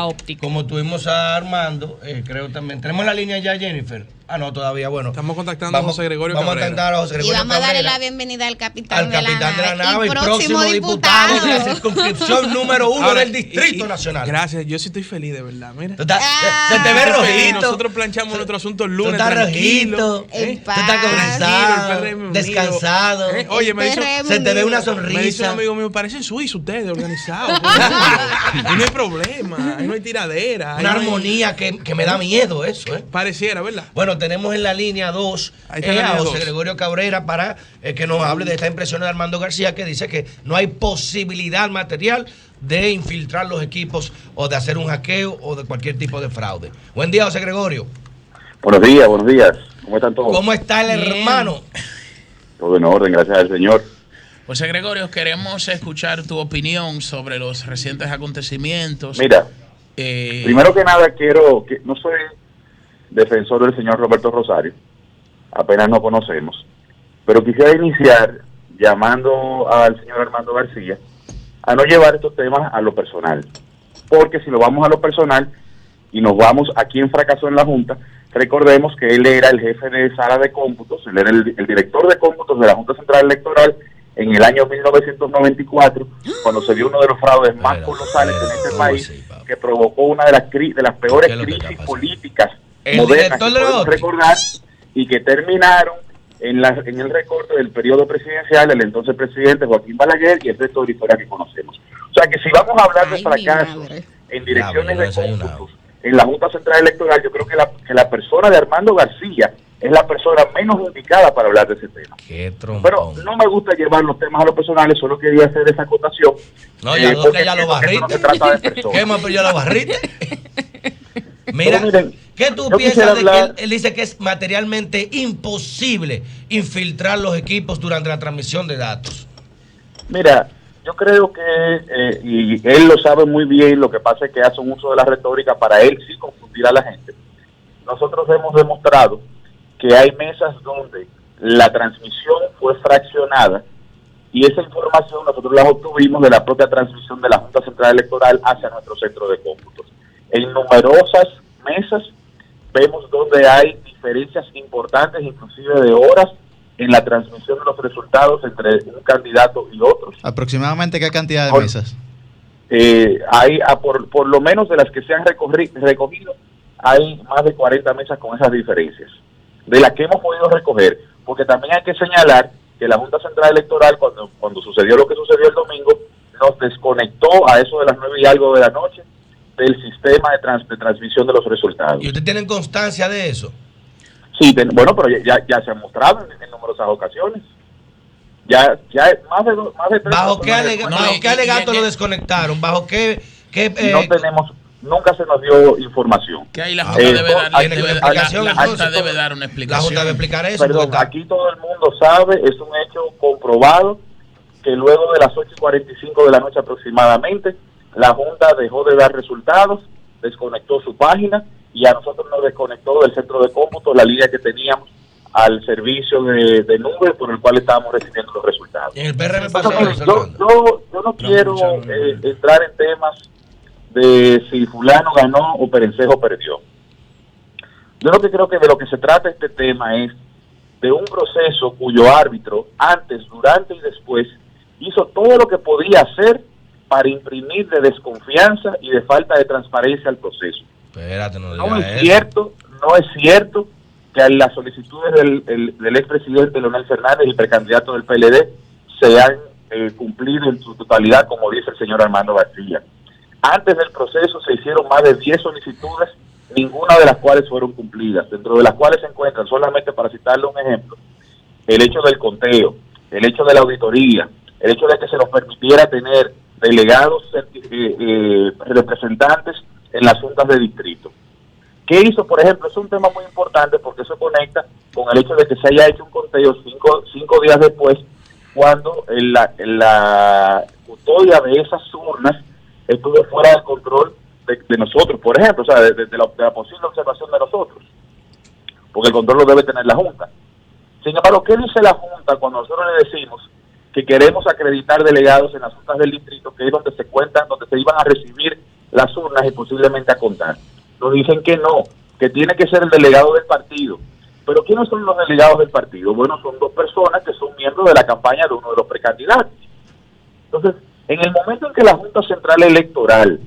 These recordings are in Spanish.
fibra óptica. Como tuvimos a Armando, creo también. ¿Tenemos la línea ya, Jennifer? Ah, no, todavía, bueno. Estamos contactando a José Gregorio Cabrera. Vamos a contactar a José Gregorio Cabrera. Y vamos a darle la bienvenida al capitán de la nave y próximo diputado de la circunscripción número 1 del Distrito Nacional. Gracias, yo sí estoy feliz, de verdad. Mira. Se te ve rojito. Nosotros planchamos nuestro asunto el lunes. Tú estás rojito. Tú estás conversado, descansado. Oye, me dice, se te ve una sonrisa. Me dice un amigo mío, parecen suizos ustedes, organizados. Y no hay problema, no hay tiradera. Una armonía que me da miedo eso, Pareciera, ¿verdad? Bueno, tenemos en la línea 2 a José Gregorio Cabrera para que nos hable de esta impresión de Armando García, que dice que no hay posibilidad material de infiltrar los equipos o de hacer un hackeo o de cualquier tipo de fraude. Buen día, José Gregorio. Buenos días. ¿Cómo están todos? ¿Cómo está el hermano? Todo en orden, gracias al Señor. José Gregorio, queremos escuchar tu opinión sobre los recientes acontecimientos. Mira, primero que nada no soy defensor del señor Roberto Rosario, apenas no conocemos, pero quisiera iniciar llamando al señor Armando García a no llevar estos temas a lo personal, porque si lo vamos a lo personal y nos vamos a quién fracasó en la Junta, recordemos que él era el jefe de sala de cómputos, él era el director de cómputos de la Junta Central Electoral en el año 1994, cuando se dio uno de los fraudes más colosales en este país, que provocó una de las peores crisis políticas modernas que podemos recordar, y que terminaron en el recorte del periodo presidencial del entonces presidente Joaquín Balaguer y el resto de la historia que conocemos. O sea que si vamos a hablar de fracasos en direcciones de cómputos en la Junta Central Electoral, yo creo que la persona de Armando García es la persona menos indicada para hablar de ese tema. Pero no me gusta llevar los temas a los personales, solo quería hacer esa acotación. No, ya lo barriste. No se trata de personas. ¿Qué más? Pero ya lo barriste. Mira, miren, ¿qué tú piensas de que él dice que es materialmente imposible infiltrar los equipos durante la transmisión de datos? Mira, yo creo que, y él lo sabe muy bien, lo que pasa es que hace un uso de la retórica para él sí confundir a la gente. Nosotros hemos demostrado que hay mesas donde la transmisión fue fraccionada y esa información nosotros la obtuvimos de la propia transmisión de la Junta Central Electoral hacia nuestro centro de cómputos. En numerosas mesas vemos donde hay diferencias importantes, inclusive de horas, en la transmisión de los resultados entre un candidato y otros. ¿Aproximadamente qué cantidad de mesas? Hay, por lo menos de las que se han recogido, hay más de 40 mesas con esas diferencias, de las que hemos podido recoger, porque también hay que señalar que la Junta Central Electoral, cuando sucedió lo que sucedió el domingo, nos desconectó a eso de las 9 y algo de la noche del sistema de transmisión de los resultados. ¿Y ustedes tienen constancia de eso? Sí, bueno, pero ya se ha mostrado en numerosas ocasiones. Ya más de 3. ¿Bajo qué alegato lo desconectaron? ¿Bajo qué no tenemos, nunca se nos dio información. Que ahí la Junta debe dar una explicación. La Junta debe explicar eso. Perdón, aquí todo el mundo sabe, es un hecho comprobado, que luego de las 8:45 de la noche aproximadamente, la Junta dejó de dar resultados, desconectó su página y a nosotros nos desconectó del centro de cómputo la línea que teníamos al servicio de nube por el cual estábamos recibiendo los resultados. En el PRM yo no quiero entrar en temas de si fulano ganó o Perencejo perdió. Yo lo que creo que de lo que se trata este tema es de un proceso cuyo árbitro antes, durante y después hizo todo lo que podía hacer para imprimir de desconfianza y de falta de transparencia al proceso. Espérate, no es cierto que a las solicitudes del expresidente Leonel Fernández y precandidato del PLD se han cumplido en su totalidad, como dice el señor Armando García. Antes del proceso se hicieron más de 10 solicitudes, ninguna de las cuales fueron cumplidas, dentro de las cuales se encuentran, solamente para citarle un ejemplo, el hecho del conteo, el hecho de la auditoría, el hecho de que se nos permitiera tener delegados representantes en las juntas de distrito. ¿Qué hizo, por ejemplo? Es un tema muy importante porque eso conecta con el hecho de que se haya hecho un conteo cinco días después, cuando la custodia de esas urnas estuvo fuera del control de nosotros, por ejemplo, o sea, de la posible observación de nosotros, porque el control lo debe tener la Junta. Sin embargo, ¿qué dice la Junta cuando nosotros le decimos que queremos acreditar delegados en las juntas del distrito, que es donde se iban a recibir las urnas y posiblemente a contar. Nos dicen que no, que tiene que ser el delegado del partido. Pero ¿quiénes son los delegados del partido? Bueno, son 2 personas que son miembros de la campaña de uno de los precandidatos. Entonces, en el momento en que la Junta Central Electoral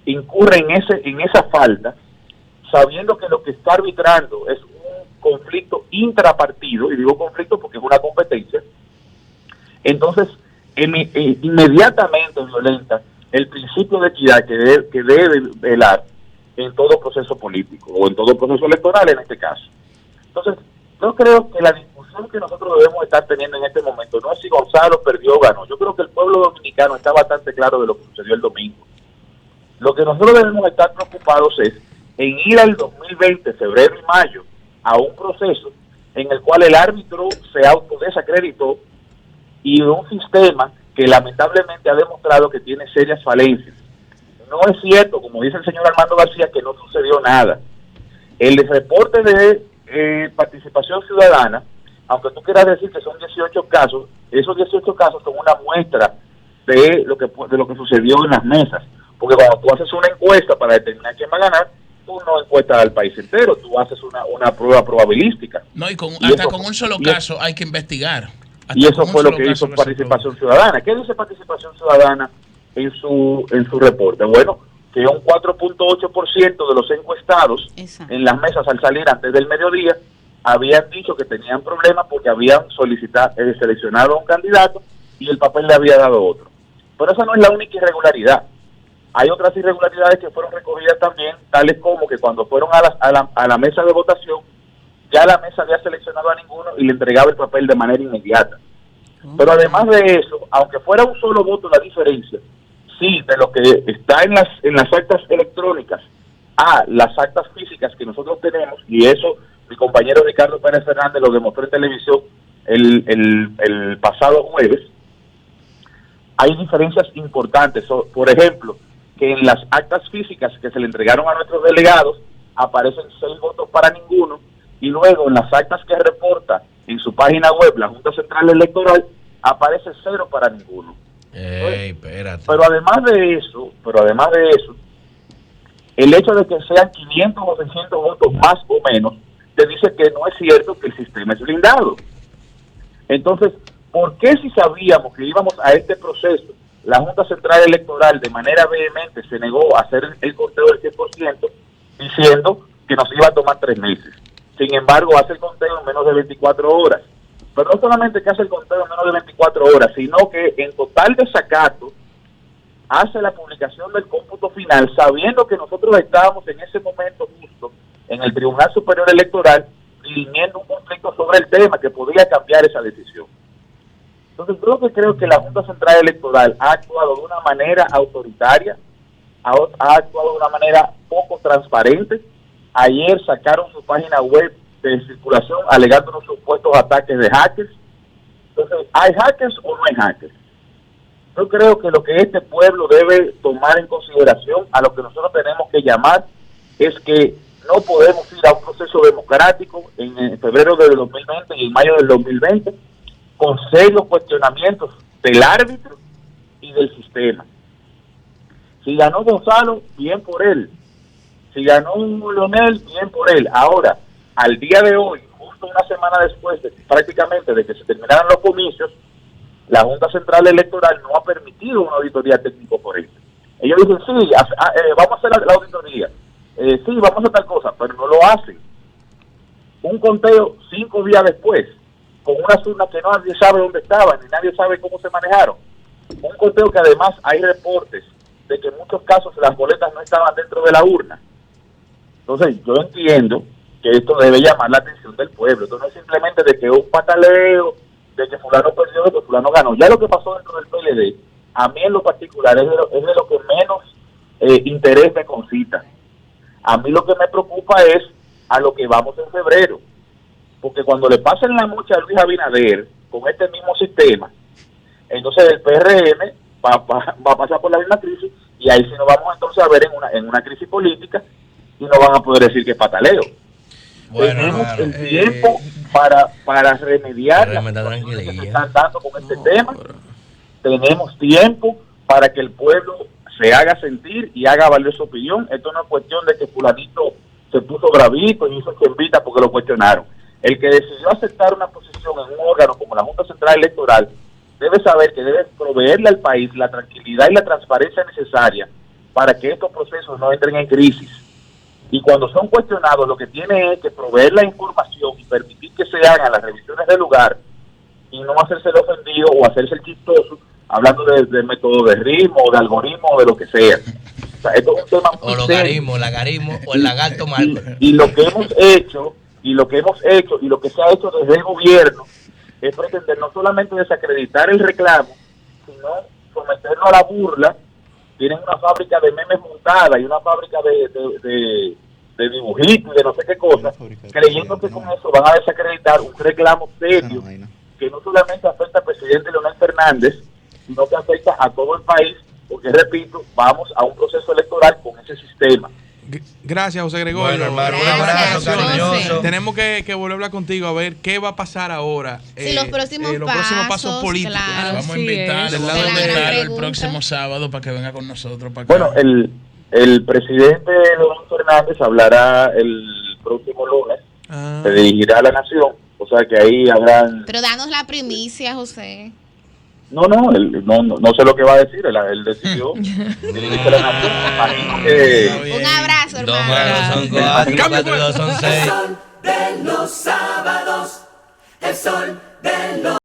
incurre en esa falta, sabiendo que lo que está arbitrando es un conflicto intrapartido, y digo conflicto porque es una competencia, entonces inmediatamente violenta el principio de equidad que debe velar en todo proceso político, o en todo proceso electoral en este caso. Entonces, yo creo que la discusión que nosotros debemos estar teniendo en este momento no es si Gonzalo perdió o ganó. Yo creo que el pueblo dominicano está bastante claro de lo que sucedió el domingo. Lo que nosotros debemos estar preocupados es en ir al 2020, febrero y mayo, a un proceso en el cual el árbitro se autodesacreditó y un sistema que lamentablemente ha demostrado que tiene serias falencias. No es cierto, como dice el señor Armando García, que no sucedió nada. El reporte de participación ciudadana, aunque tú quieras decir que son 18 casos, esos 18 casos son una muestra de lo que sucedió en las mesas. Porque cuando tú haces una encuesta para determinar quién va a ganar, tú no encuestas al país entero, tú haces una prueba probabilística. No, y hasta con un solo caso hay que investigar. Y eso fue lo que hizo Participación Ciudadana. ¿Qué dice Participación Ciudadana en su reporte? Bueno, que un 4.8% de los encuestados en las mesas al salir antes del mediodía habían dicho que tenían problemas porque habían seleccionado a un candidato y el papel le había dado otro. Pero esa no es la única irregularidad. Hay otras irregularidades que fueron recogidas también, tales como que cuando fueron a la mesa de votación, ya la mesa había seleccionado a ninguno y le entregaba el papel de manera inmediata. Pero además de eso, aunque fuera un solo voto la diferencia, sí, de lo que está en las actas electrónicas a las actas físicas que nosotros tenemos, y eso mi compañero Ricardo Pérez Fernández lo demostró en televisión el pasado jueves, hay diferencias importantes. Por ejemplo, que en las actas físicas que se le entregaron a nuestros delegados aparecen 6 votos para ninguno, y luego en las actas que reporta en su página web la Junta Central Electoral aparece 0 para ninguno. Espérate. Pero además de eso, el hecho de que sean 500 o 600 votos más o menos, te dice que no es cierto que el sistema es blindado. Entonces, ¿por qué si sabíamos que íbamos a este proceso, la Junta Central Electoral de manera vehemente se negó a hacer el conteo del 100%, diciendo que nos iba a tomar 3 meses? Sin embargo, hace el conteo en menos de 24 horas. Pero no solamente que hace el conteo en menos de 24 horas, sino que en total desacato hace la publicación del cómputo final, sabiendo que nosotros estábamos en ese momento justo en el Tribunal Superior Electoral dirimiendo un conflicto sobre el tema que podría cambiar esa decisión. Entonces, yo creo que la Junta Central Electoral ha actuado de una manera autoritaria, ha actuado de una manera poco transparente. Ayer sacaron su página web de circulación alegando unos supuestos ataques de hackers. Entonces, ¿hay hackers o no hay hackers? Yo creo que lo que este pueblo debe tomar en consideración, a lo que nosotros tenemos que llamar, es que no podemos ir a un proceso democrático en febrero del 2020 y en mayo del 2020 con serios cuestionamientos del árbitro y del sistema. Si ganó Gonzalo, bien por él. Si ganó Leonel, bien por él. Ahora, al día de hoy, justo una semana después prácticamente de que se terminaran los comicios, la Junta Central Electoral no ha permitido una auditoría técnico por él. Ellos dicen, sí, vamos a hacer la auditoría, sí, vamos a hacer tal cosa, pero no lo hacen. Un conteo 5 días después, con unas urnas que nadie sabe dónde estaban, ni nadie sabe cómo se manejaron. Un conteo que además hay reportes de que en muchos casos las boletas no estaban dentro de la urna. Entonces, yo entiendo que esto debe llamar la atención del pueblo. Esto no es simplemente de que un pataleo, de que fulano perdió, de que fulano ganó. Ya lo que pasó dentro del PLD, a mí en lo particular es de lo que menos interés me concita. A mí lo que me preocupa es a lo que vamos en febrero. Porque cuando le pasen la mocha a Luis Abinader con este mismo sistema, entonces el PRM va a pasar por la misma crisis, y ahí sí nos vamos entonces a ver en una crisis política, y no van a poder decir que es pataleo. Bueno, tenemos el tiempo para remediar las cosas que se están dando con este tema. Tenemos tiempo para que el pueblo se haga sentir y haga valer su opinión. Esto no es cuestión de que fulanito se puso bravito y hizo que invita porque lo cuestionaron. El que decidió aceptar una posición en un órgano como la Junta Central Electoral debe saber que debe proveerle al país la tranquilidad y la transparencia necesaria para que estos procesos no entren en crisis. Y cuando son cuestionados, lo que tiene es que proveer la información y permitir que se hagan las revisiones del lugar y no hacerse el ofendido o hacerse el chistoso hablando de método de ritmo o de algoritmo o de lo que sea. O sea, esto es un tema muy o logaritmo, o el lagarto marco. Y lo que hemos hecho, y lo que se ha hecho desde el gobierno es pretender no solamente desacreditar el reclamo, sino someterlo a la burla. Tienen una fábrica de memes montada y una fábrica de dibujitos y de no sé qué cosas, creyendo que con eso van a desacreditar un reclamo serio que no solamente afecta al presidente Leonel Fernández, sino que afecta a todo el país, porque repito, vamos a un proceso electoral con ese sistema. Gracias, José Gregorio. Bueno, hermano, un abrazo cariñoso. Tenemos que volver a hablar contigo a ver qué va a pasar ahora. Sí, los próximos pasos políticos. Claro, vamos a invitarlo el próximo sábado para que venga con nosotros. Bueno, el presidente Leonel Fernández hablará el próximo lunes. Se dirigirá a la nación, o sea que ahí habrán... Pero danos la primicia, José. No sé lo que va a decir, él decidió dirigirse a la nación. Imagino que... Un abrazo, hermano. 2 manos son 4, 4 y 2 son 6. El sol de los sábados, el sol de los